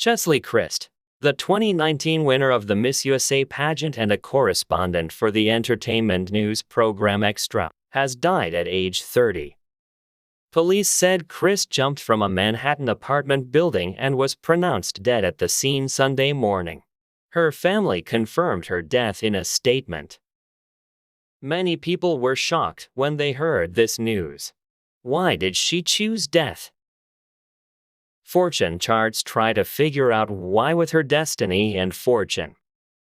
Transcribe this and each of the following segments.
Cheslie Kryst, the 2019 winner of the Miss USA pageant and a correspondent for the entertainment news program Extra, has died at age 30. Police said Kryst jumped from a Manhattan apartment building and was pronounced dead at the scene Sunday morning. Her family confirmed her death in a statement. Many people were shocked when they heard this news. Why did she choose death? Fortune charts try to figure out why with her destiny and fortune.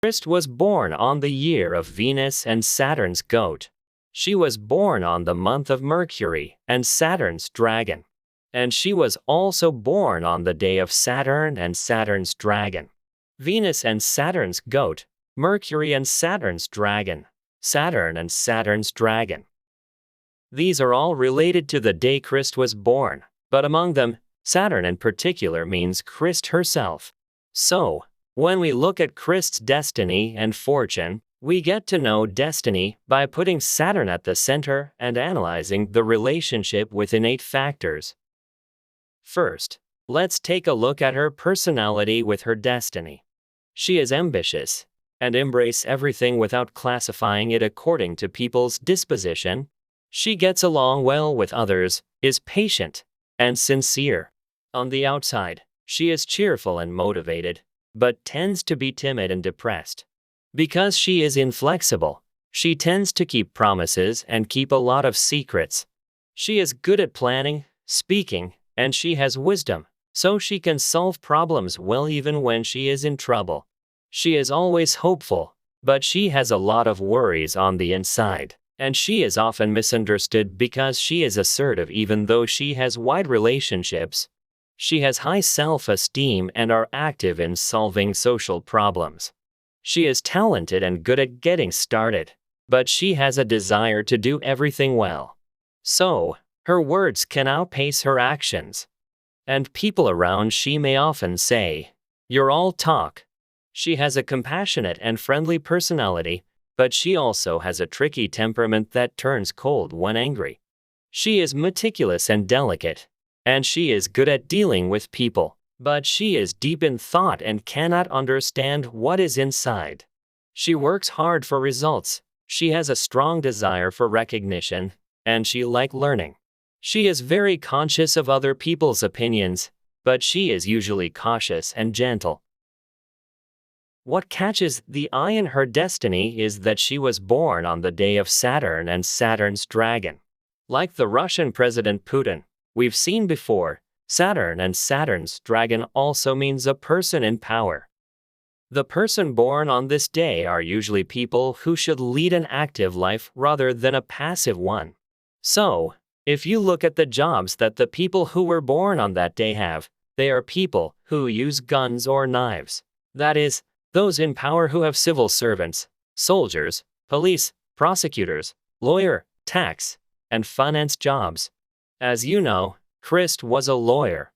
Kryst was born on the year of Venus and Saturn's goat. She was born on the month of Mercury and Saturn's dragon. And she was also born on the day of Saturn and Saturn's dragon. Venus and Saturn's goat, Mercury and Saturn's dragon, Saturn and Saturn's dragon. These are all related to the day Kryst was born, but among them, Saturn in particular means Kryst herself. So, when we look at Kryst's destiny and fortune, we get to know destiny by putting Saturn at the center and analyzing the relationship with innate factors. First, let's take a look at her personality with her destiny. She is ambitious and embraces everything without classifying it according to people's disposition. She gets along well with others, is patient and sincere. On the outside, she is cheerful and motivated, but tends to be timid and depressed. Because she is inflexible, she tends to keep promises and keep a lot of secrets. She is good at planning, speaking, and she has wisdom, so she can solve problems well even when she is in trouble. She is always hopeful, but she has a lot of worries on the inside. And she is often misunderstood because she is assertive even though she has wide relationships. She has high self-esteem and are active in solving social problems. She is talented and good at getting started, but she has a desire to do everything well. So, her words can outpace her actions. And people around she may often say, "You're all talk." She has a compassionate and friendly personality, but she also has a tricky temperament that turns cold when angry. She is meticulous and delicate, and she is good at dealing with people, but she is deep in thought and cannot understand what is inside. She works hard for results, she has a strong desire for recognition, and she likes learning. She is very conscious of other people's opinions, but she is usually cautious and gentle. What catches the eye in her destiny is that she was born on the day of Saturn and Saturn's dragon. Like the Russian President Putin, we've seen before, Saturn and Saturn's dragon also means a person in power. The person born on this day are usually people who should lead an active life rather than a passive one. So, if you look at the jobs that the people who were born on that day have, they are people who use guns or knives. That is, those in power who have civil servants, soldiers, police, prosecutors, lawyer, tax, and finance jobs. As you know, Kryst was a lawyer.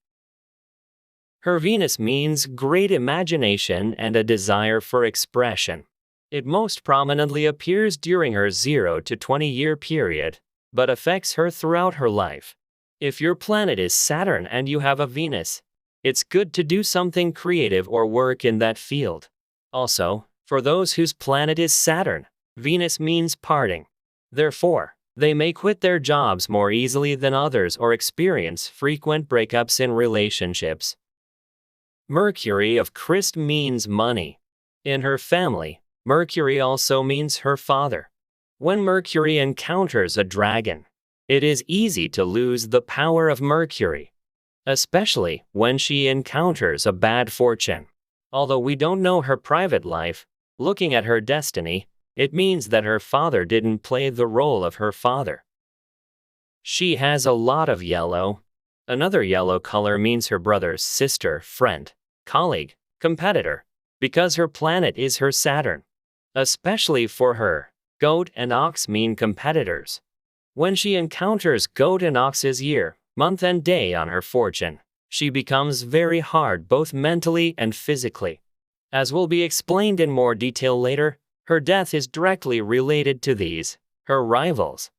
Her Venus means great imagination and a desire for expression. It most prominently appears during her 0 to 20-year period, but affects her throughout her life. If your planet is Saturn and you have a Venus, it's good to do something creative or work in that field. Also, for those whose planet is Saturn, Venus means parting. Therefore, they may quit their jobs more easily than others or experience frequent breakups in relationships. Mercury of Kryst means money. In her family, Mercury also means her father. When Mercury encounters a dragon, it is easy to lose the power of Mercury, especially when she encounters a bad fortune. Although we don't know her private life, looking at her destiny, it means that her father didn't play the role of her father. She has a lot of yellow. Another yellow color means her brother, sister, friend, colleague, competitor, because her planet is her Saturn. Especially for her, goat and ox mean competitors. When she encounters goat and ox's year, month and day on her fortune, she becomes very hard both mentally and physically. As will be explained in more detail later, her death is directly related to these, her rivals.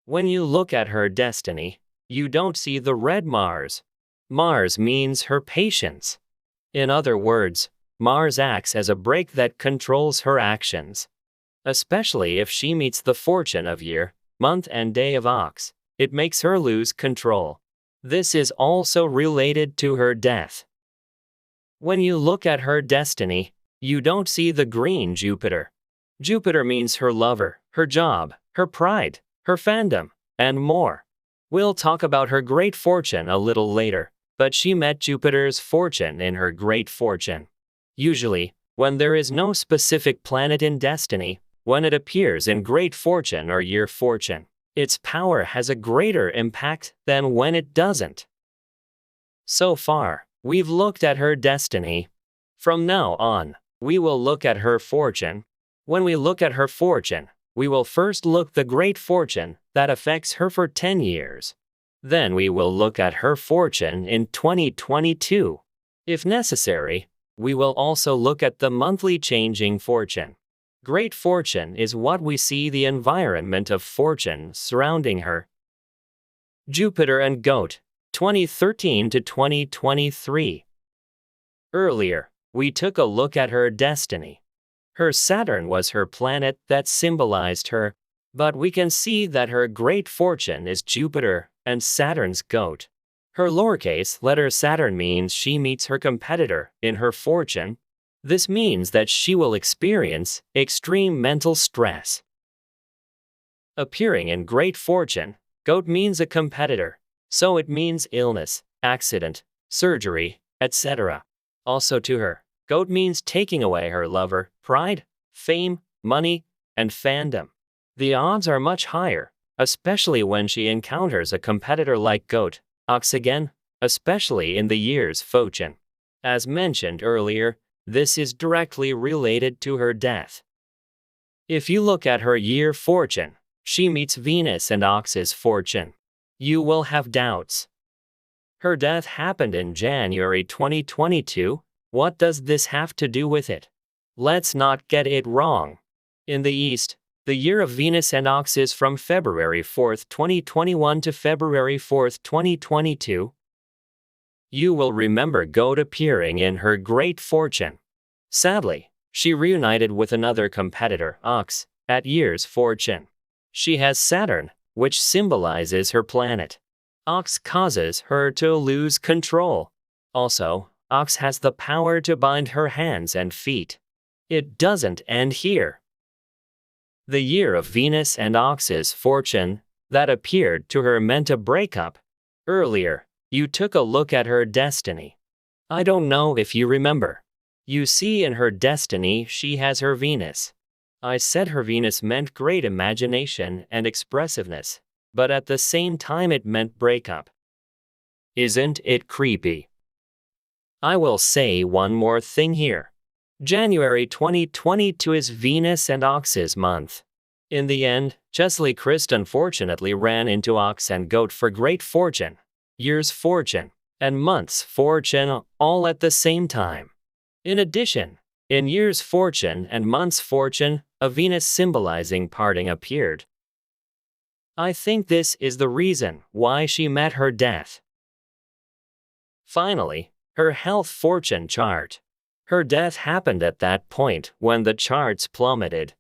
When you look at her destiny, you don't see the red Mars. Mars means her patience. In other words, Mars acts as a brake that controls her actions. Especially if she meets the fortune of year, month and day of Ox, it makes her lose control. This is also related to her death. When you look at her destiny, you don't see the green Jupiter. Jupiter means her lover, her job, her pride, her fandom, and more. We'll talk about her great fortune a little later, but she met Jupiter's fortune in her great fortune. Usually, when there is no specific planet in destiny, when it appears in great fortune or year fortune, its power has a greater impact than when it doesn't. So far, we've looked at her destiny. From now on, we will look at her fortune. When we look at her fortune, we will first look the great fortune that affects her for 10 years. Then we will look at her fortune in 2022. If necessary, we will also look at the monthly changing fortune. Great fortune is what we see the environment of fortune surrounding her. Jupiter and Goat, 2013 to 2023. Earlier, we took a look at her destiny. Her Saturn was her planet that symbolized her, but we can see that her great fortune is Jupiter and Saturn's Goat. Her lowercase letter Saturn means she meets her competitor in her fortune. This means that she will experience extreme mental stress. Appearing in great fortune, Goat means a competitor, so it means illness, accident, surgery, etc. Also to her, Goat means taking away her lover, pride, fame, money, and fandom. The odds are much higher, especially when she encounters a competitor like Goat, Ox again, especially in the year's fortune. As mentioned earlier, this is directly related to her death. If you look at her year fortune, she meets Venus and Ox's fortune. You will have doubts. Her death happened in January 2022. What does this have to do with it? Let's not get it wrong. In the East, the year of Venus and Ox is from February 4, 2021 to February 4, 2022. You will remember Goat appearing in her great fortune. Sadly, she reunited with another competitor, Ox, at year's fortune. She has Saturn, which symbolizes her planet. Ox causes her to lose control. Also, Ox has the power to bind her hands and feet. It doesn't end here. The year of Venus and Ox's fortune that appeared to her meant a breakup. Earlier, you took a look at her destiny. I don't know if you remember. You see in her destiny she has her Venus. I said her Venus meant great imagination and expressiveness, but at the same time it meant breakup. Isn't it creepy? I will say one more thing here. January 2022 is Venus and Ox's month. In the end, Cheslie Kryst unfortunately ran into Ox and Goat for great fortune, year's fortune, and month's fortune all at the same time. In addition, in year's fortune and month's fortune, a Venus symbolizing parting appeared. I think this is the reason why she met her death. Finally, her health fortune chart. Her death happened at that point when the charts plummeted.